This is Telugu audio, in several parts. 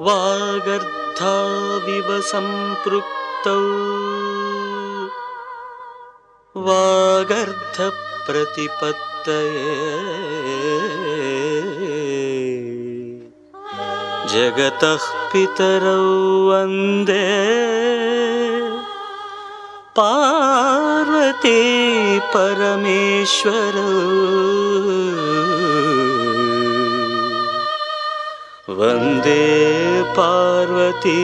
వాగర్ధావివ సంపృక్తౌ వాగర్ధ ప్రతిపత్తయే జగతః పితరౌ వందే పార్వతీ పరమేశ్వరౌ వందే పార్వతీ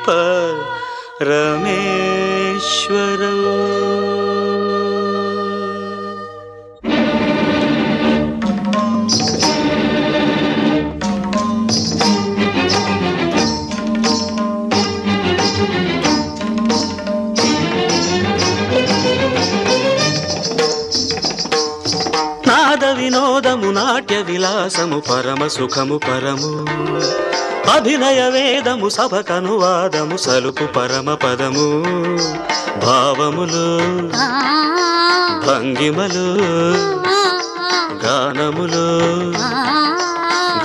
పరమేశ్వరౌ. నాద వినోదము నాట్య విలాసము పరమ సుఖము పరము అభినయ వేదము సభకనువాదము సలుపు పరమ పదము భావములు భంగిమలు గానములు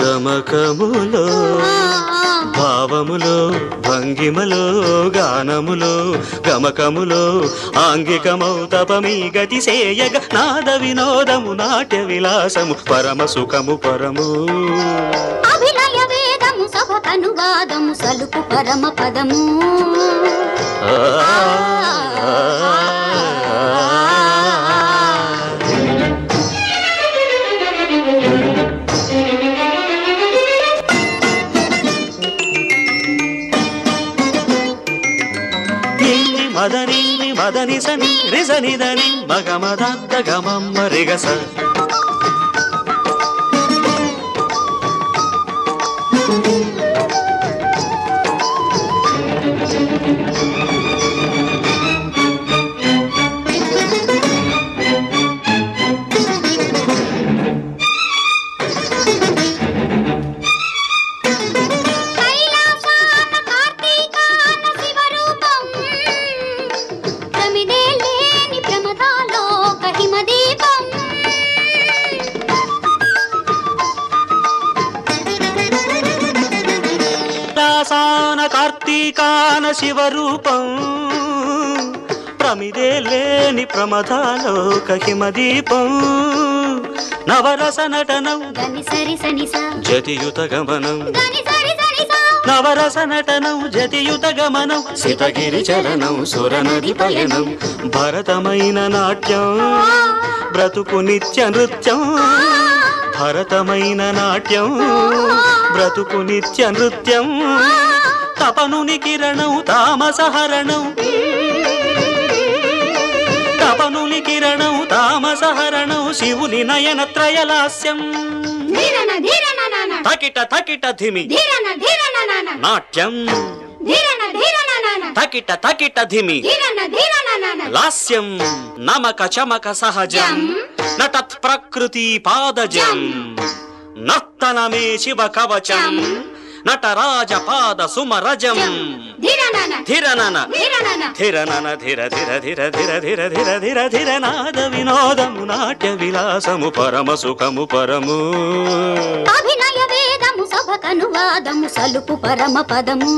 గమకములు భావములు భంగిమలు గానములు గమకములు ఆంగికమౌ తపమీ గతి సేయగ నాద వినోదము నాట్య విలాసము పరమ సుఖము పరము అభినయ వేదము సభకనువాదము సలుపు పరమ పదము. మదని మదని సని రిజని దని మగమదద్ద గమమ్మ రిగస కార్తీకాన శివరూపం ప్రమిదే లేని ప్రమదాలోక హిమదీపం నవరస నటనం జతియుత గమనం నవరస నటనం జతియుత గమనం సితగిరి చలనం సురనది పయనం భరతమైన నాట్యం బ్రతుకు నిత్య నృత్యం భరతమైన నాట్యం బ్రతుకు నిత్య నృత్యం తపనుని కిరణం తామసహరణం తపనుని కిరణం తామసహరణం శివుని నయన త్రయలాస్యం తకిట తకిట ధిమి నాట్యం తకిట తకిట ధిమి లాస్యం నమక చమక సహజం నటత్ ప్రకృతి పాదజం నర్తనమే శివ కవచం నటరాజ పాద సుమరజం ధిరనన ధిరనన ధిర ధిర ధిర ధిర ధిర ధిర ధిర ధిర నాద వినోదము నాట్య విలాసము పరమ సుఖము పరము అభినయ వేదము సభకనువాదము సలుపు పరమ పదము.